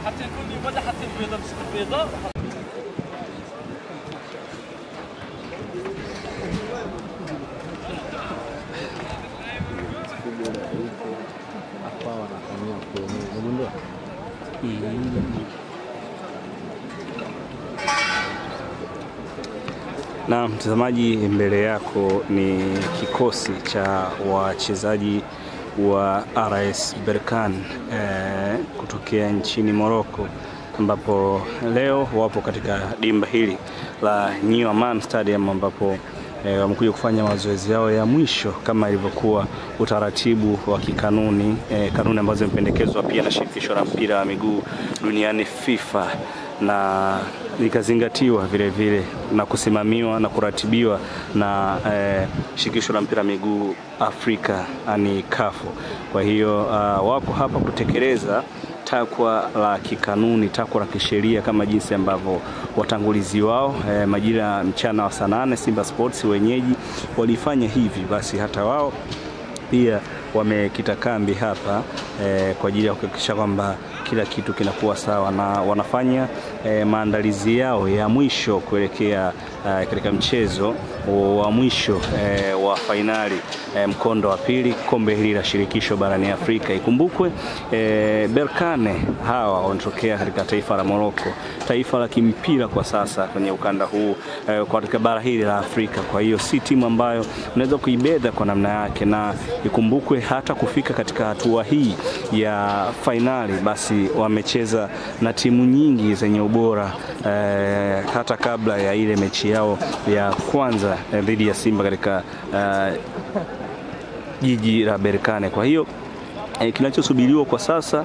حتى يكون لي ولا حتى البيضة بس البيضة Na mtazamaji, mbele yako ni kikosi cha wachezaji wa RS Berkane kutokea nchini Morocco, ambapo leo wapo katika dimba hili la New Aman Stadium, ambapo wamekuja kufanya mazoezi yao ya mwisho kama ilivyokuwa utaratibu wa kikanuni, kanuni ambazo zimependekezwa pia na shirikisho la mpira wa miguu duniani FIFA, na likazingatiwa vile vile na kusimamiwa na kuratibiwa na shirikisho la mpira miguu Afrika, ani CAF. Kwa hiyo wako hapa kutekeleza takwa la kikanuni, takwa la kisheria, kama jinsi ambavyo watangulizi wao majira mchana wa saa 8 Simba Sports wenyeji walifanya hivi. Basi hata wao pia wamekita kambi hapa kwa ajili ya kuhakikisha kwamba kila kitu kinakuwa sawa, na wanafanya maandalizi yao ya mwisho kuelekea katika mchezo wa mwisho wa fainali mkondo wa pili kombe hili la shirikisho barani Afrika. Ikumbukwe Berkane hawa wanatokea katika taifa la Morocco, taifa la kimpira kwa sasa kwenye ukanda huu katika bara hili la Afrika. Kwa hiyo si timu ambayo unaweza kuibeza kwa namna yake, na ikumbukwe hata kufika katika hatua hii ya fainali basi wamecheza na timu nyingi zenye ubora hata kabla ya ile mechi yao ya kwanza dhidi ya Simba katika jiji la Berkane. Kwa hiyo kinachosubiriwa kwa sasa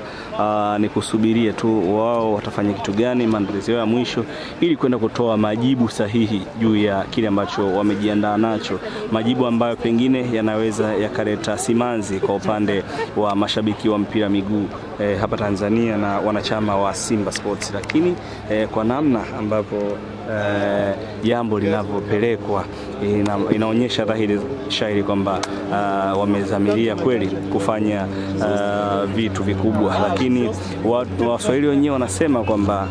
ni kusubiria tu wao watafanya kitu gani, maandalizi ya mwisho, ili kwenda kutoa majibu sahihi juu ya kile ambacho wamejiandaa nacho, majibu ambayo pengine yanaweza yakaleta simanzi kwa upande wa mashabiki wa mpira miguu hapa Tanzania na wanachama wa Simba Sports. Lakini kwa namna ambapo jambo linavyopelekwa inaonyesha dhahiri shairi kwamba wamezamiria kweli kufanya vitu vikubwa. Lakini Waswahili wenyewe wanasema kwamba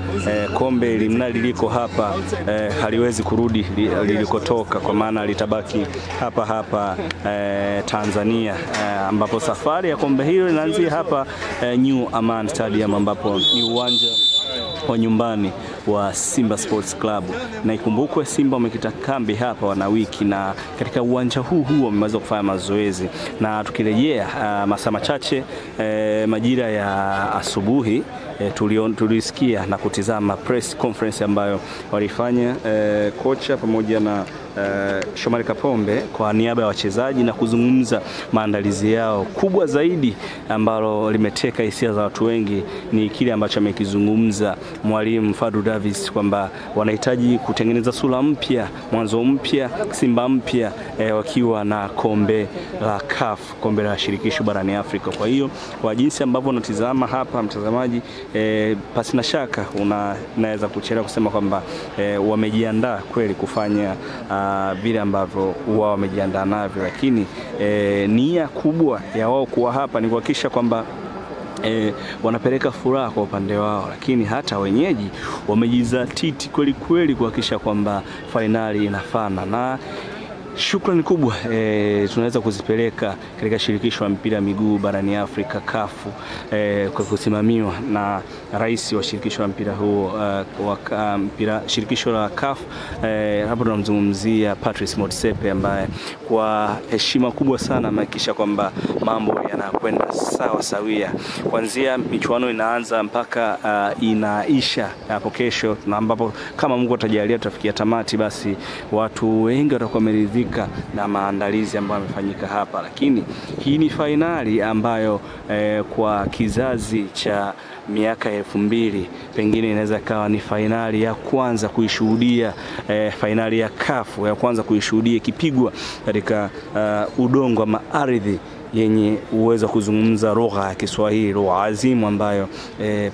kombe limnali liko hapa haliwezi kurudi lilikotoka, kwa maana litabaki hapa hapa Tanzania, ambapo safari ya kombe hilo inaanzia hapa New Aman Stadium, ambapo ni uwanja wa nyumbani wa Simba Sports Club. Na ikumbukwe Simba wamekita kambi hapa wana wiki, na katika uwanja huu wameweza kufanya mazoezi. Na tukirejea masaa machache majira ya asubuhi tulisikia na kutizama press conference ambayo walifanya kocha pamoja na Shomari Kapombe kwa niaba ya wachezaji, na kuzungumza maandalizi yao. Kubwa zaidi ambalo limeteka hisia za watu wengi ni kile ambacho amekizungumza mwalimu Fadlu Davis, kwamba wanahitaji kutengeneza sura mpya, mwanzo mpya, Simba mpya, wakiwa na kombe la CAF, kombe la shirikisho barani Afrika. Kwa hiyo kwa jinsi ambavyo unatizama hapa mtazamaji, pasi na shaka unaweza kuchelewa kusema kwamba wamejiandaa kweli kufanya vile ambavyo wao wamejiandaa navyo. Lakini nia kubwa ya wao kuwa hapa ni kuhakikisha kwamba wanapeleka furaha kwa upande wao, lakini hata wenyeji wamejizatiti kweli kweli kuhakikisha kwamba fainali inafana. Na shukrani kubwa tunaweza kuzipeleka katika shirikisho la mpira miguu barani Afrika CAF, kwa kusimamiwa na rais wa shirikisho la mpira huo shirikisho la CAF. Hapo tunamzungumzia Patrice Motsepe, ambaye kwa heshima kubwa sana amehakikisha kwamba mambo yanakwenda sawa sawia, kuanzia michuano inaanza mpaka inaisha hapo kesho, na ambapo kama Mungu atajalia tutafikia tamati, basi watu wengi watakuwa wameridhika Afrika na maandalizi ambayo yamefanyika hapa. Lakini hii ni fainali ambayo kwa kizazi cha miaka 2000 pengine inaweza kawa ni fainali ya kwanza kuishuhudia, fainali ya CAF ya kwanza kuishuhudia ikipigwa katika udongo ama ardhi yenye uwezo kuzungumza lugha ya Kiswahili, lugha azimu ambayo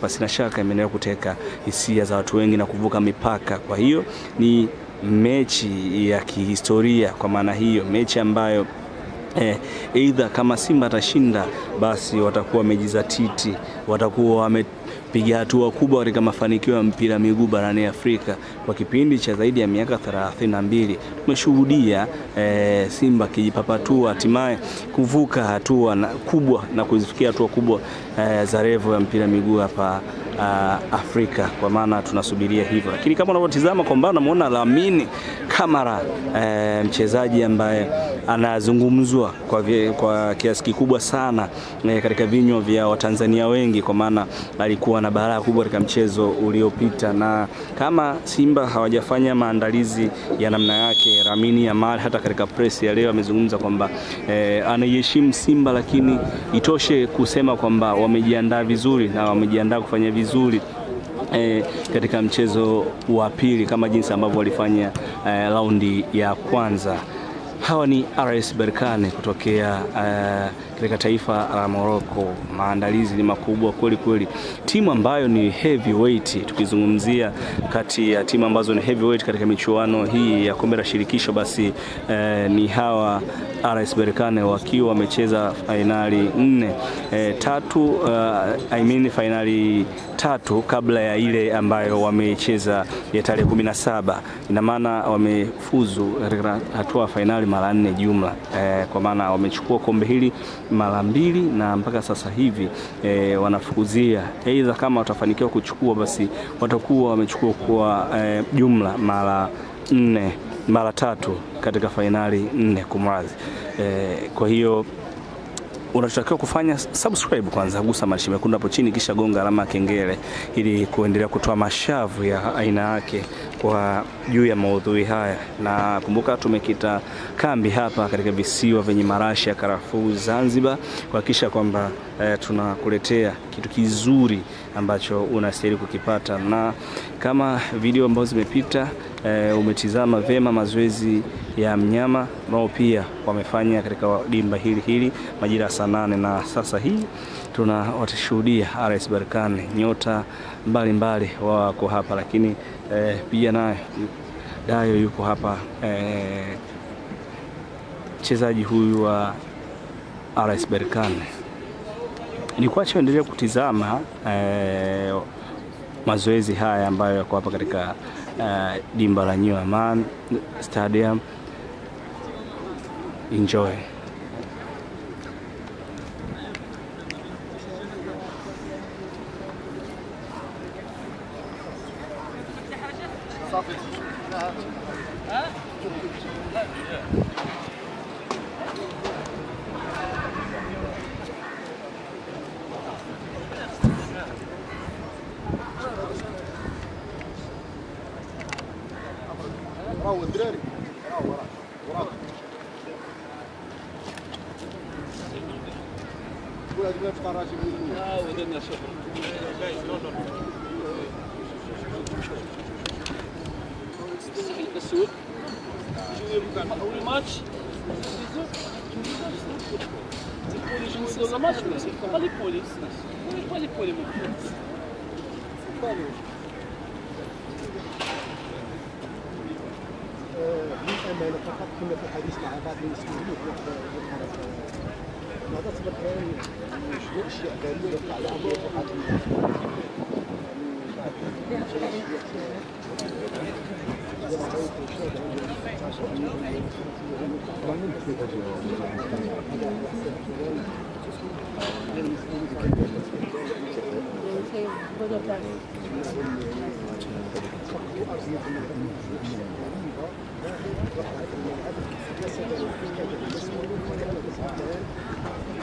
pasina shaka imeendelea kuteka hisia za watu wengi na kuvuka mipaka. Kwa hiyo ni mechi ya kihistoria, kwa maana hiyo mechi ambayo either kama Simba atashinda basi watakuwa wamejizatiti, watakuwa wamepiga hatua kubwa katika mafanikio ya mpira miguu barani Afrika. Kwa kipindi cha zaidi ya miaka 32 tumeshuhudia Simba kijipapatua hatimaye kuvuka hatua kubwa na kuzifikia hatua kubwa za level ya mpira miguu hapa Afrika, kwa maana tunasubiria hivyo. Lakini kama unavyotazama kwa mbali unamuona Lamine Camara, mchezaji ambaye anazungumzwa kwa kiasi kikubwa sana katika vinywa vya Watanzania wengi, kwa maana alikuwa na balaa kubwa katika mchezo uliopita. Na kama Simba hawajafanya maandalizi ya namna yake, Lamine Yamal hata katika press ya leo amezungumza kwamba anaiheshimu Simba, lakini itoshe kusema kwamba wamejiandaa vizuri na wamejiandaa kufanya vizuri katika mchezo wa pili kama jinsi ambavyo walifanya raundi ya kwanza. Hawa ni RS Berkane kutokea katika taifa la Morocco. Maandalizi ni makubwa kweli kweli. Timu ambayo ni heavyweight, tukizungumzia kati ya timu ambazo ni heavyweight katika michuano hii ya kombe la shirikisho, basi ni hawa RS Berkane wakiwa wamecheza finali 4 finali 3 kabla ya ile ambayo wamecheza ya tarehe 17. Ina maana wamefuzu katika hatua finali mara 4 jumla, kwa maana wamechukua kombe hili mara 2 na mpaka sasa hivi wanafukuzia either kama watafanikiwa kuchukua basi watakuwa wamechukua kwa jumla mara 3 katika finali 4 kumrazi. Kwa hiyo unachotakiwa kufanya subscribe kwanza, gusa maandishi mekundu hapo chini kisha gonga alama ya kengele ili kuendelea kutoa mashavu ya aina yake kwa juu ya maudhui haya. Na kumbuka tumekita kambi hapa katika visiwa vyenye marashi ya karafuu Zanzibar, kuhakikisha kwamba tunakuletea kitu kizuri ambacho unastahili kukipata. Na kama video ambazo zimepita umetizama vema mazoezi ya mnyama ambao pia wamefanya katika dimba hili majira saa 8, na sasa hii tunawatashuhudia RS Berkane, nyota mbalimbali wako hapa, lakini pia naye Dayo yuko hapa, mchezaji huyu wa RS Berkane. Ni kuacha endelea kutizama mazoezi haya ambayo yako hapa katika dimba la New Aman Stadium. Enjoy. راهو الدراري راهو وراك قول هذا بقى راشد ودنا شغل السوق اول ماتش البوليس ماتش خلي البوليس أنا فقط كنا في حديث مع بعض المسؤولين هذا صبر شوية أشياء غريبة على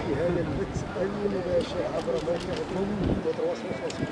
في هذا البث المباشر عبر موقعكم وتواصل